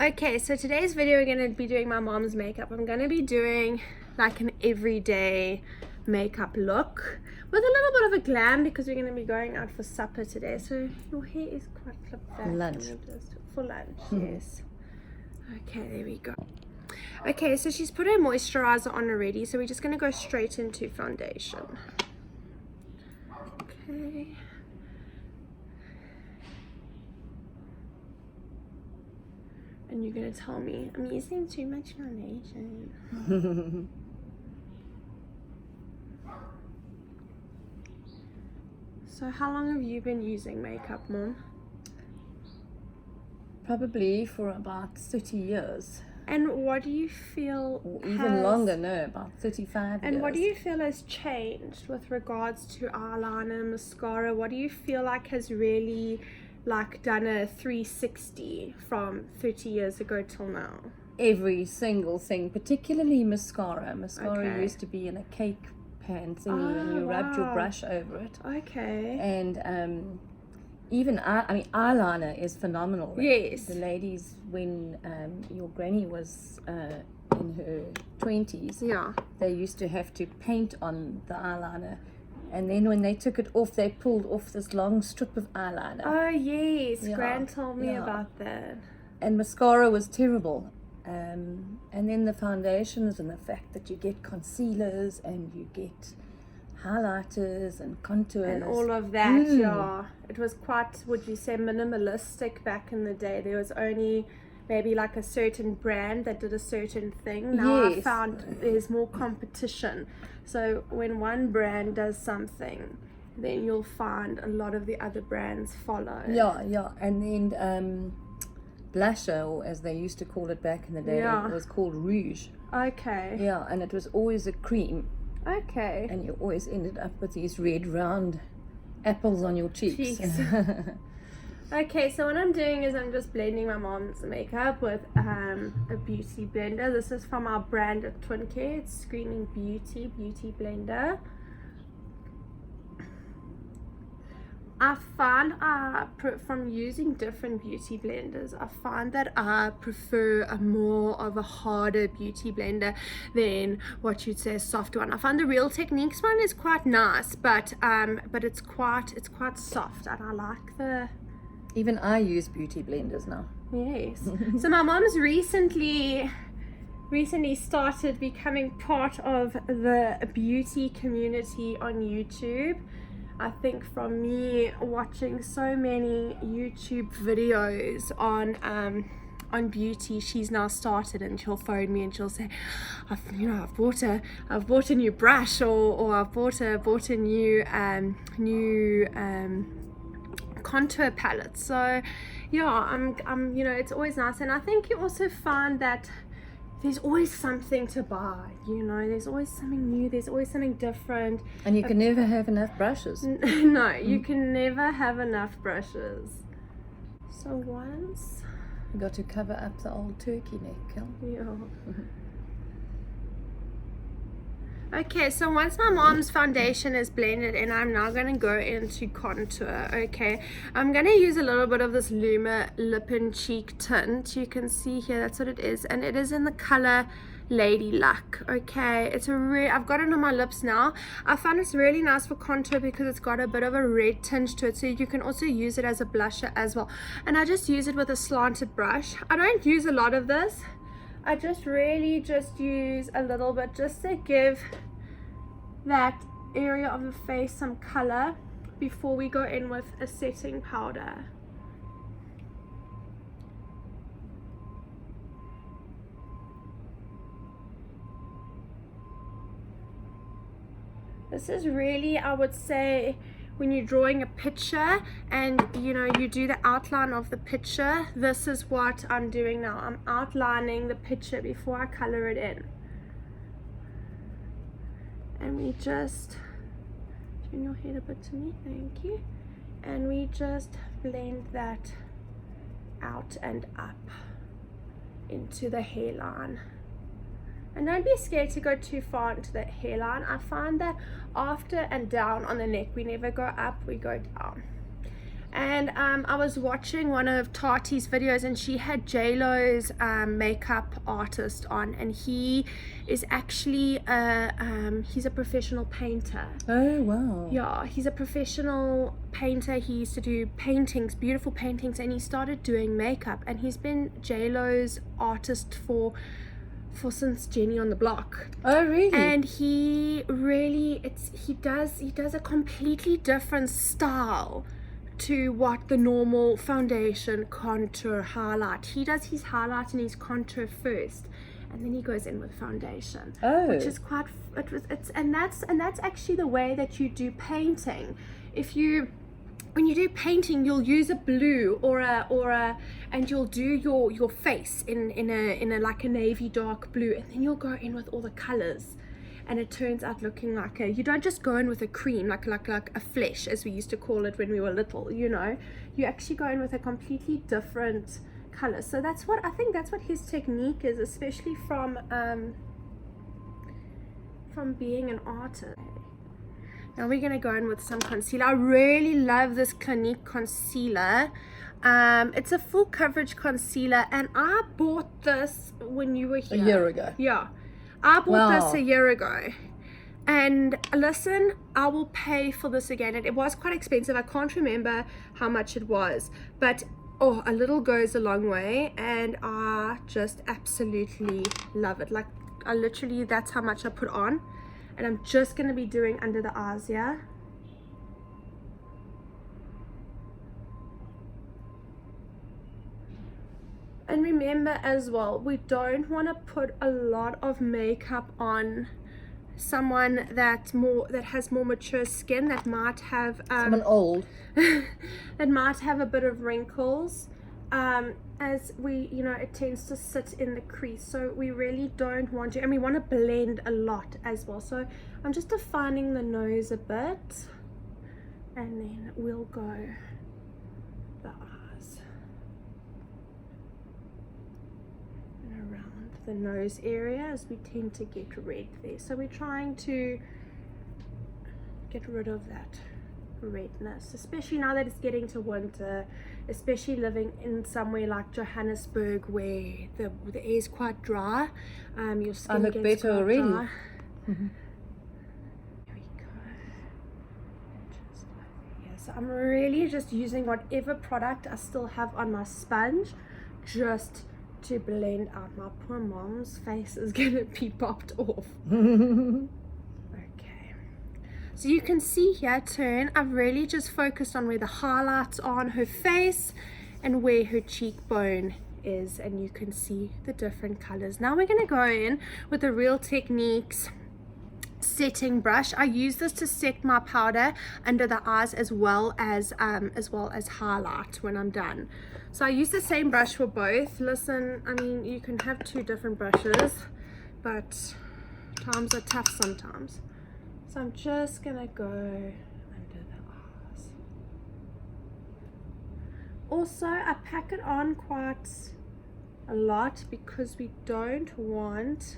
Okay, so today's video we're going to be doing my mom's makeup. I'm going to be doing like an everyday makeup look with a little bit of a glam because we're going to be going out for supper today. So your hair is quite clipped back. Lunch. For lunch, yes. Okay, there we go. Okay, so she's put her moisturizer on already, so we're just going to go straight into foundation. Okay. And you're going to tell me I'm using too much foundation. So how long have you been using makeup, Mom? Probably for about 30 years. And what do you feel Or even longer, no, about 35 years. And what do you feel has changed with regards to eyeliner, mascara? What do you feel like has really like done a 360 from 30 years ago till now? Every single thing, particularly mascara. Mascara Okay. used to be in a cake pan thingy and you rubbed your wow. brush over it. Okay. And even, eyeliner is phenomenal. Yes. The ladies, when your granny was in her 20s, Yeah. they used to have to paint on the eyeliner. And then when they took it off, they pulled off this long strip of eyeliner. Oh yes, Yeah, Gran told me yeah. about that. And mascara was terrible. And then the foundations and the fact that you get concealers and you get highlighters and contours. And all of that, yeah. It was quite, would you say, minimalistic back in the day. There was only maybe like a certain brand that did a certain thing. Now I Yes. found there's more competition. So when one brand does something, then you'll find a lot of the other brands follow. Yeah. And then blusher, or as they used to call it back in the day, Yeah. it was called rouge. Okay. Yeah, and it was always a cream. Okay. And you always ended up with these red round apples on your cheeks. Okay, so what I'm doing is I'm just blending my mom's makeup with a beauty blender. This is from our brand at Twin Care. It's Screaming Beauty Blender. I find from using different beauty blenders, I find that I prefer a more of a harder beauty blender than what you'd say a soft one. I find the Real Techniques one is quite nice, but it's quite soft, and I like the. Even I use beauty blenders now. Yes. So my mom's recently started becoming part of the beauty community on YouTube. I think from me watching so many YouTube videos on beauty, she's now started, and she'll phone me and she'll say, I've bought a new brush, or I've bought a new contour palette. So yeah, I'm it's always nice, and I think you also find that there's always something to buy, there's always something new, there's always something different. And you can never have enough brushes. No, you can never have enough brushes. So once You got to cover up the old turkey neck, Kel. yeah. Okay, so once my mom's foundation is blended in, I'm now going to go into contour. Okay, I'm going to use a little bit of this Luma Lip and Cheek tint. You can see here, that's what it is, and it is in the color Lady Luck. Okay, I've got it on my lips now. I found it's really nice for contour because it's got a bit of a red tinge to it, so you can also use it as a blusher as well. And I just use it with a slanted brush. I don't use a lot of this. I just use a little bit just to give that area of the face some color before we go in with a setting powder. This is really, I would say, when you're drawing a picture and you do the outline of the picture, this is what I'm doing now. I'm outlining the picture before I color it in. And we just turn your head a bit to me, thank you. And we just blend that out and up into the hairline. And don't be scared to go too far into the hairline. I find that after and down on the neck, we never go up, we go down. And I was watching one of Tati's videos, and she had J-Lo's makeup artist on, and he is actually he's a professional painter. Oh, wow. Yeah, he's a professional painter. He used to do paintings, beautiful paintings, and he started doing makeup, and he's been J-Lo's artist for since Jenny on the Block. Oh, really? And he really, he does a completely different style to what the normal foundation, contour, highlight. He does his highlight and his contour first, and then he goes in with foundation. Oh. Which is quite, and that's actually the way that you do painting. When you do painting, you'll use a blue or a and you'll do your face in a like a navy dark blue, and then you'll go in with all the colors, and it turns out looking like you don't just go in with a cream like a flesh, as we used to call it when we were little, you know. You actually go in with a completely different color. So that's what I think, that's what his technique is, especially from being an artist. Now we're going to go in with some concealer. I really love this Clinique concealer. It's a full coverage concealer, and I bought this when you were here. A year ago. Yeah. I bought Wow. this a year ago. And listen, I will pay for this again. It was quite expensive. I can't remember how much it was. But oh, a little goes a long way, and I just absolutely love it. Like, I literally, that's how much I put on. And I'm just going to be doing under the eyes, yeah? And remember as well, we don't want to put a lot of makeup on someone that has more mature skin, that might have Someone old. that might have a bit of wrinkles, as we, you know, it tends to sit in the crease, so we really don't want to, and we want to blend a lot as well. So I'm just defining the nose a bit, and then we'll go the eyes and around the nose area, as we tend to get red there. So we're trying to get rid of that redness, especially now that it's getting to winter, especially living in somewhere like Johannesburg where the air is quite dry. Your skin I look gets better quite already. dry. Here we go. Just like, yeah, so I'm really just using whatever product I still have on my sponge, just to blend out. My poor mom's face is gonna be popped off. So you can see here, I've really just focused on where the highlights are on her face and where her cheekbone is, and you can see the different colors. Now we're going to go in with the Real Techniques setting brush. I use this to set my powder under the eyes as well as highlight when I'm done. So I use the same brush for both. Listen, I mean, you can have two different brushes, but times are tough sometimes. So I'm just gonna go under the eyes. Also, I pack it on quite a lot because we don't want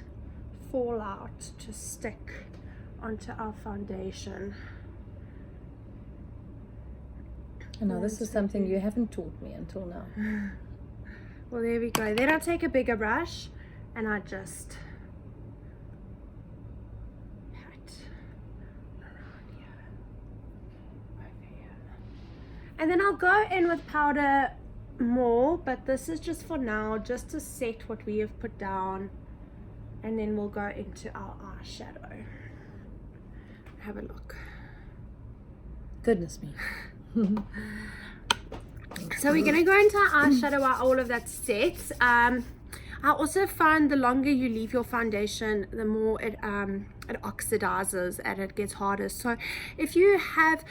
fallout to stick onto our foundation. I know this is something you haven't taught me until now. Well, there we go. Then I take a bigger brush and I just and then I'll go in with powder more, but this is just for now, just to set what we have put down, and then we'll go into our eyeshadow. Have a look. Goodness me. So we're going to go into our eyeshadow while all of that's set. I also find the longer you leave your foundation, the more it oxidizes and it gets harder. So if you have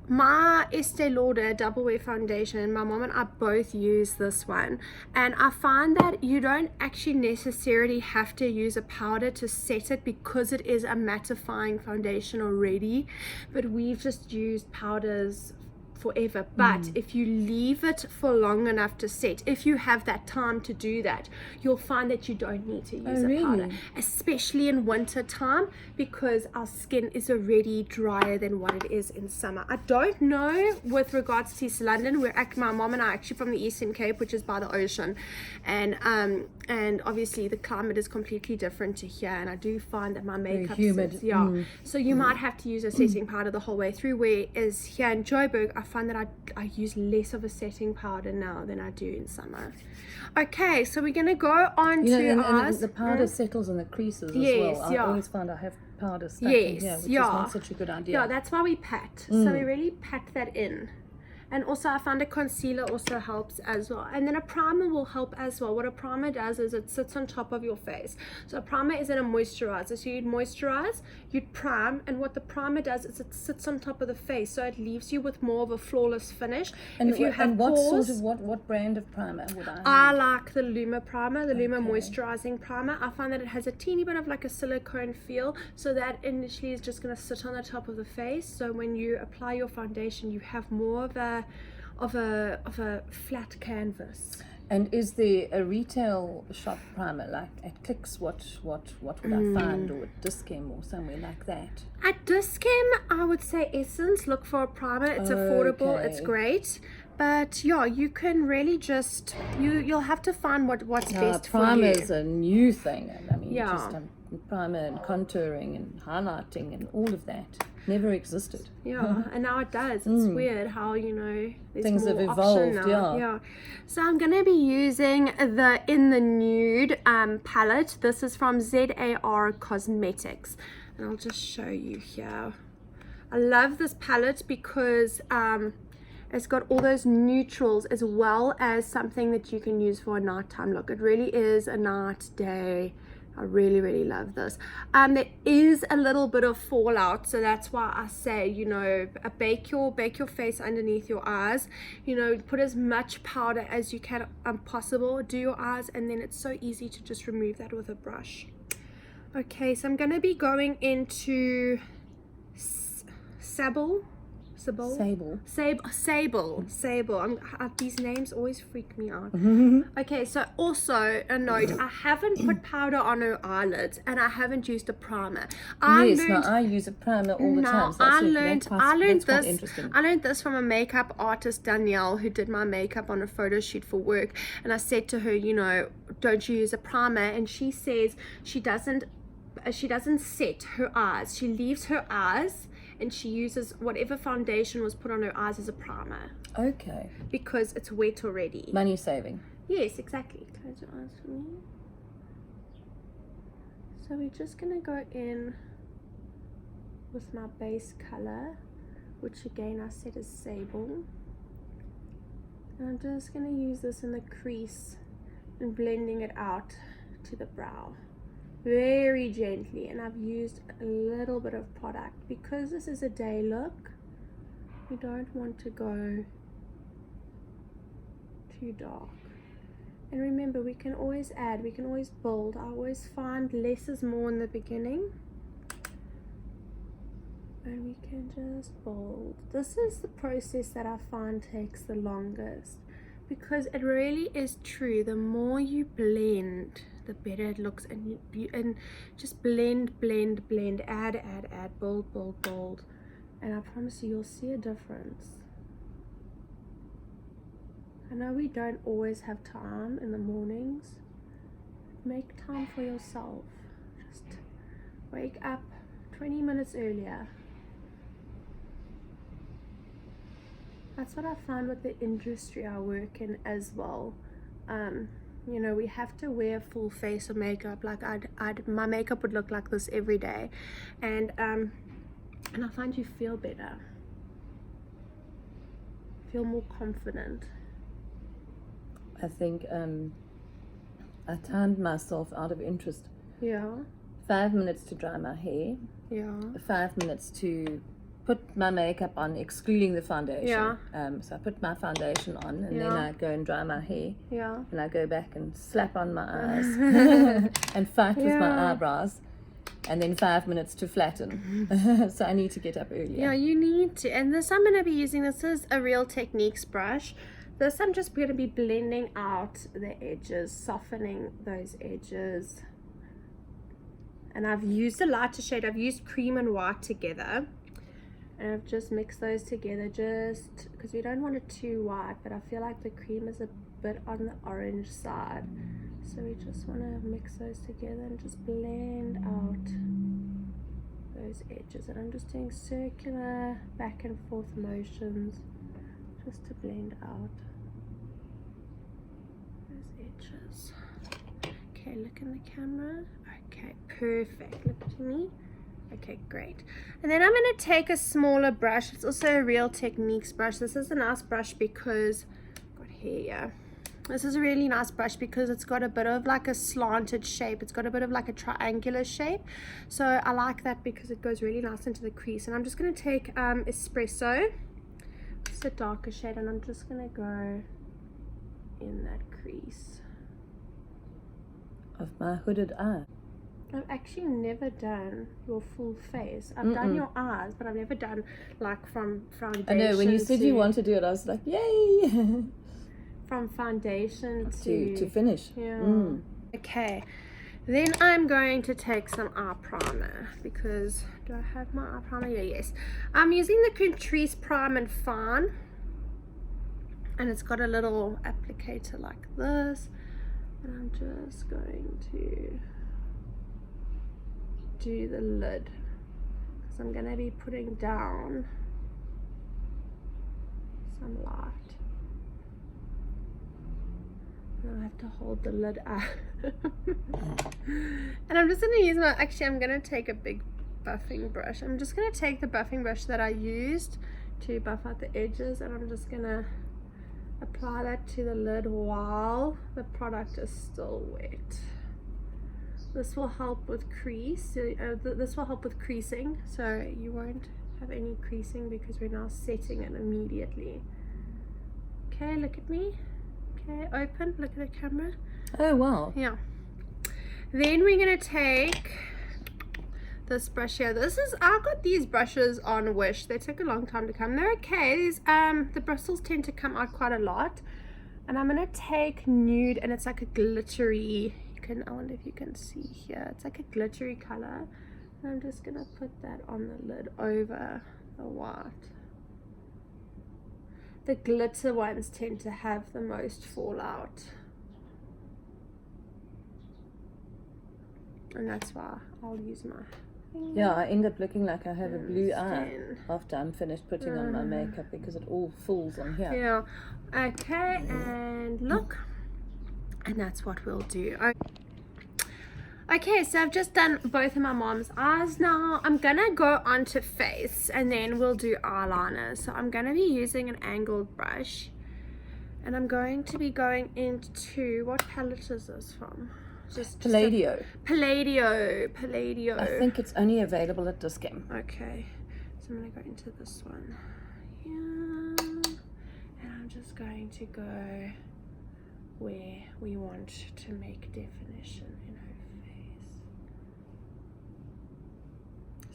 my Estee Lauder double wear foundation, my mom and I both use this one, and I find that you don't actually necessarily have to use a powder to set it because it is a mattifying foundation already, but we've just used powders forever, but if you leave it for long enough to set, if you have that time to do that, you'll find that you don't need to use a powder, especially in winter time, because our skin is already drier than what it is in summer. I don't know with regards to East London. My mom and I are actually from the Eastern Cape, which is by the ocean, and obviously the climate is completely different to here, and I do find that my makeup humid. so you might have to use a setting powder the whole way through, whereas here in Joburg I find that I use less of a setting powder now than I do in summer. Okay, so we're gonna go on to and the powder settles in the creases as well. I always find I have powder stuck in here, which is not such a good idea. Yeah, that's why we pat. So we really pat that in. And also I found a concealer also helps as well, and then a primer will help as well. What a primer does is it sits on top of your face. So a primer isn't a moisturizer, so you'd moisturize, you'd prime, and what the primer does is it sits on top of the face, so it leaves you with more of a flawless finish. And if you have what brand of primer would I like the Luma primer, the Luma moisturizing primer. I find that it has a teeny bit of like a silicone feel, so that initially is just going to sit on the top of the face, so when you apply your foundation you have more of a flat canvas. And is there a retail shop primer like at Clicks? What would I find, or at Dis-Chem or somewhere like that? At Dis-Chem I would say Essence. Look for a primer. It's affordable, it's great. But yeah, you can really just you'll have to find what's best for you. Primer is a new thing. I mean, just primer and contouring and highlighting and all of that never existed. Yeah, and now it does. It's weird how, there's things more have evolved now. Yeah. So I'm gonna be using the In the Nude palette. This is from ZAR Cosmetics, and I'll just show you here. I love this palette because it's got all those neutrals as well as something that you can use for a nighttime look. It really is a night day. I really, really love this. There is a little bit of fallout, so that's why I say, bake your face underneath your eyes. Put as much powder as you can possible. Do your eyes, and then it's so easy to just remove that with a brush. Okay, so I'm going to be going into Sable. These names always freak me out. Okay, so also a note, I haven't put powder on her eyelids, and I haven't used a primer. I use a primer all the time. So I learned this from a makeup artist, Danielle, who did my makeup on a photo shoot for work, and I said to her, don't you use a primer? And she says she doesn't set her eyes. She leaves her eyes, and she uses whatever foundation was put on her eyes as a primer. Okay. Because it's wet already. Money saving. Yes, exactly. Close your eyes for me. So we're just going to go in with my base color, which again I said is Sable. And I'm just going to use this in the crease and blending it out to the brow. Very gently, and I've used a little bit of product because this is a day look. We don't want to go too dark. And remember, we can always add, we can always build. I always find less is more in the beginning, and we can just build. This is the process that I find takes the longest, because it really is true. The more you blend, the better it looks, and just blend, add, build, and I promise you'll see a difference. I know we don't always have time in the mornings. Make time for yourself. Just wake up 20 minutes earlier. That's what I found with the industry I work in as well. We have to wear full face of makeup. Like my makeup would look like this every day, and I find you feel better, feel more confident. I think I timed myself out of interest. Yeah. 5 minutes to dry my hair. Yeah. 5 minutes to put my makeup on, excluding the foundation. Yeah. So I put my foundation on, and then I go and dry my hair. Yeah. And I go back and slap on my eyes and fight with my eyebrows. and then 5 minutes to flatten. So I need to get up earlier. Yeah, you need to. And this I'm going to be using, this is a Real Techniques brush. This I'm just going to be blending out the edges, softening those edges. And I've used a lighter shade. I've used cream and white together. And I've just mixed those together just because we don't want it too white, but I feel like the cream is a bit on the orange side. So we just want to mix those together and just blend out those edges. And I'm just doing circular back and forth motions just to blend out those edges. Okay, look in the camera. Okay, perfect. Look at me. Okay, great. And then I'm going to take a smaller brush. It's also a Real Techniques brush. This is a nice brush because got hair. This is a really nice brush because it's got a bit of like a slanted shape. It's got a bit of like a triangular shape. So I like that because it goes really nice into the crease. And I'm just going to take Espresso. It's a darker shade, and I'm just going to go in that crease Of my hooded eye. I've actually never done your full face. I've done your eyes, but I've never done like from foundation. I know, when you said you want to do it, I was like, yay! From foundation to finish. Yeah. Okay. Then I'm going to take some eye primer because, do I have my eye primer? Yeah, yes. I'm using the Catrice Prime and Fine. And it's got a little applicator like this. And I'm just going to do the lid because I'm going to be putting down some light. And I have to hold the lid up. And I'm just going to use my, actually I'm going to take a big buffing brush. I'm just going to take the buffing brush that I used to buff out the edges, and I'm just going to apply that to the lid while the product is still wet. This will help with this will help with creasing, so you won't have any creasing because we're now setting it immediately. Okay, look at me. Okay, open, look at the camera. Oh wow. Yeah. Then we're gonna take this brush here. I got these brushes on Wish. They took a long time to come. They're okay. These the bristles tend to come out quite a lot. And I'm gonna take Nude, and it's like a glittery, I wonder if you can see here, it's like a glittery color, and I'm just gonna put that on the lid over the white. The glitter ones tend to have the most fallout, and that's why I'll use my finger. Yeah, I end up looking like I have a blue eye after I'm finished putting on my makeup because it all falls on here. Yeah. Okay, and look. And that's what we'll do. Okay, so I've just done both of my mom's eyes. Now I'm gonna go onto face, and then we'll do eyeliner. So I'm gonna be using an angled brush, and I'm going to be going into, what palette is this from? Palladio. Palladio. I think it's only available at Discam. Okay, so I'm gonna go into this one. Yeah, and I'm just going to go where we want to make definition in her face.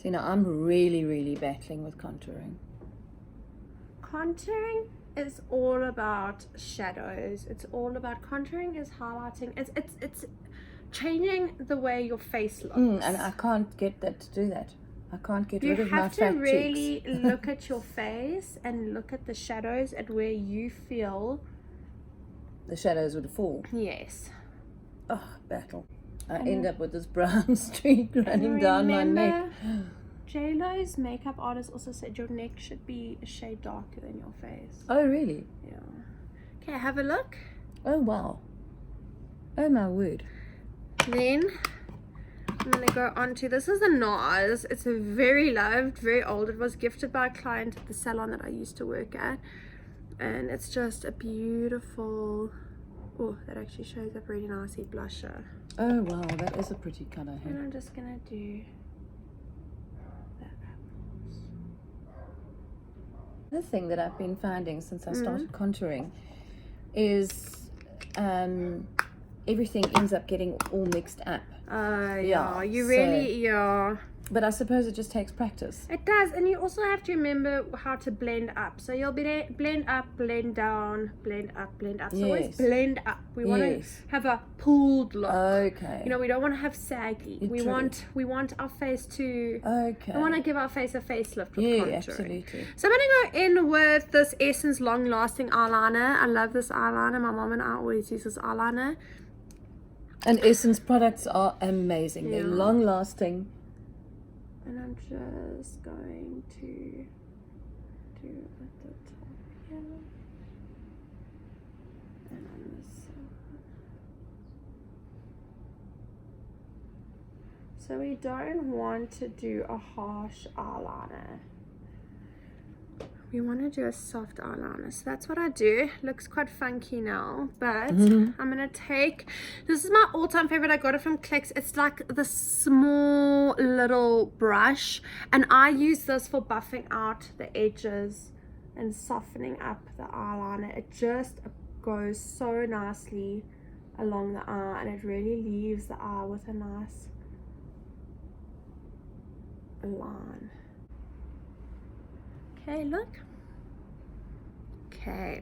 See, now I'm really battling with contouring. Contouring is all about shadows. It's all about, contouring is highlighting. It's changing the way your face looks. And I can't get that to do that. I can't get rid of my fat cheeks. You have to really look at your face and look at the shadows and where you feel the shadows would fall. Yes. Oh, battle. I end up with this brown streak running down my neck. J-Lo's makeup artist also said your neck should be a shade darker than your face. Oh, really? Yeah. Okay, have a look. Oh, wow. Oh, my word. Then I'm going to go on to, this is a NARS. It's a very loved, very old. It was gifted by a client at the salon that I used to work at. And it's just a beautiful, oh, that actually shows up really nicely, blusher. Oh wow, that is a pretty color. And I'm just gonna do the apples. The thing that I've been finding since I started contouring is everything ends up getting all mixed up. Yeah, you really, yeah. But I suppose it just takes practice. It does, and you also have to remember how to blend up. So you'll be blend up, blend down, blend up, blend up. So always blend up. We want to have a pulled look. Okay. You know, we don't want to have saggy. We want our face to. Okay. I want to give our face a facelift with contouring. Absolutely. So I'm gonna go in with this Essence Long Lasting eyeliner. I love this eyeliner. My mom and I always use this eyeliner. And Essence products are amazing. They're long lasting. And I'm just going to do at the top here and on this side. So we don't want to do a harsh eyeliner. We want to do a soft eyeliner. So that's what I do. Looks quite funky now, but I'm going to take, this is my all-time favorite. I got it from Clicks. It's like the small little brush, and I use this for buffing out the edges and softening up the eyeliner. It just goes so nicely along the eye, and it really leaves the eye with a nice line. Okay, look. Okay.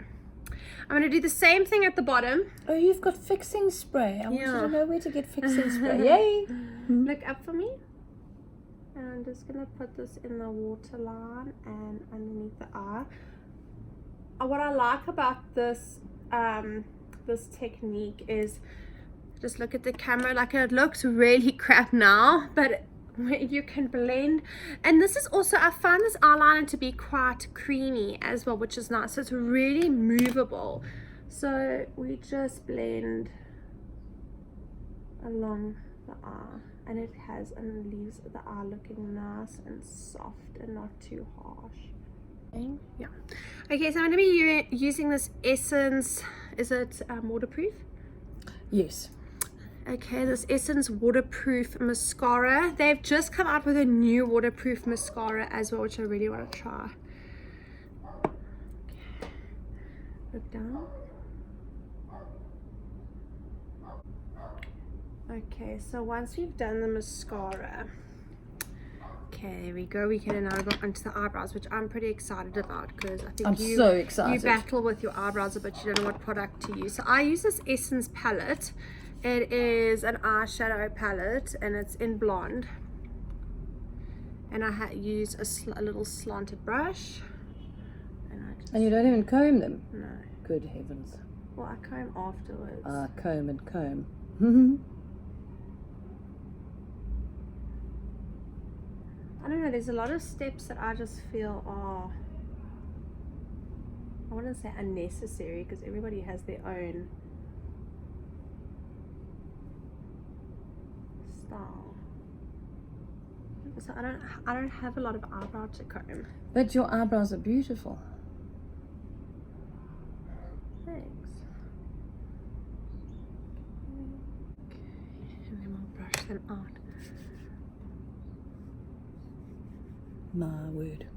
I'm going to do the same thing at the bottom. Oh, you've got fixing spray. I wanted to know where to get fixing spray. Yay! Look up for me. And I'm just going to put this in the waterline and underneath the eye. What I like about this this technique is, just look at the camera. Like, it looks really crap now, but you can blend. And this is also, I find this eyeliner to be quite creamy as well, which is nice. So it's really movable. So we just blend along the eye, and it has, and leaves the eye looking nice and soft and not too harsh. Yeah. Okay, so I'm going to be using this Essence, is it waterproof? Yes. Okay, this Essence waterproof mascara. They've just come out with a new waterproof mascara as well, which I really want to try. Okay. Look down. Okay, so once we've done the mascara, okay, there we go. We can now go onto the eyebrows, which I'm pretty excited about, because I think I'm so excited. You battle with your eyebrows a bit. You don't know what product to use. So I use this Essence palette. It is an eyeshadow palette, and it's in blonde. And I use a little slanted brush. And you don't even comb them? No. Good heavens. Well, I comb afterwards. Comb and comb. I don't know, there's a lot of steps that I just feel are, I wouldn't say unnecessary, because everybody has their own style. So I don't have a lot of eyebrow to comb. But your eyebrows are beautiful. Thanks. Okay, and then we'll brush them out. My word.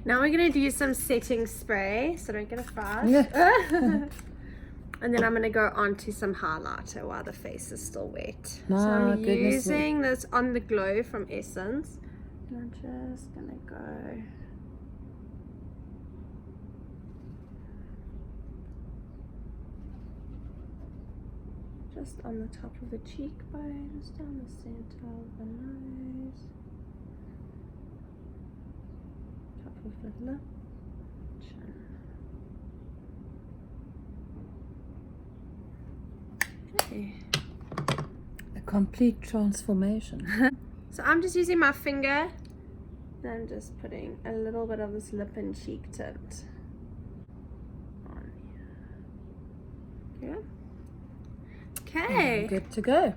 Now we're gonna do some setting spray, so don't get a fright. And then I'm gonna go on to some highlighter while the face is still wet. So I'm using this On The Glow from Essence, and I'm just gonna go just on the top of the cheekbones, down the center of the nose, top of the lip, chin. Okay. A complete transformation. So I'm just using my finger, and I'm just putting a little bit of this lip and cheek tint on here. Okay. Good to go.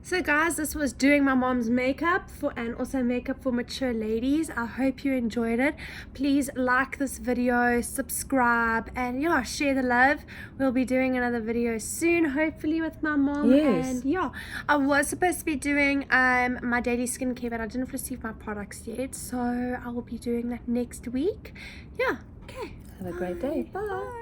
So guys, this was doing my mom's makeup and also makeup for mature ladies. I hope you enjoyed it. Please like this video, subscribe, and yeah, share the love. We'll be doing another video soon, hopefully with my mom. Yes. And yeah, I was supposed to be doing my daily skincare, but I didn't receive my products yet, so I will be doing that next week. Yeah, okay. Have a great day. Bye.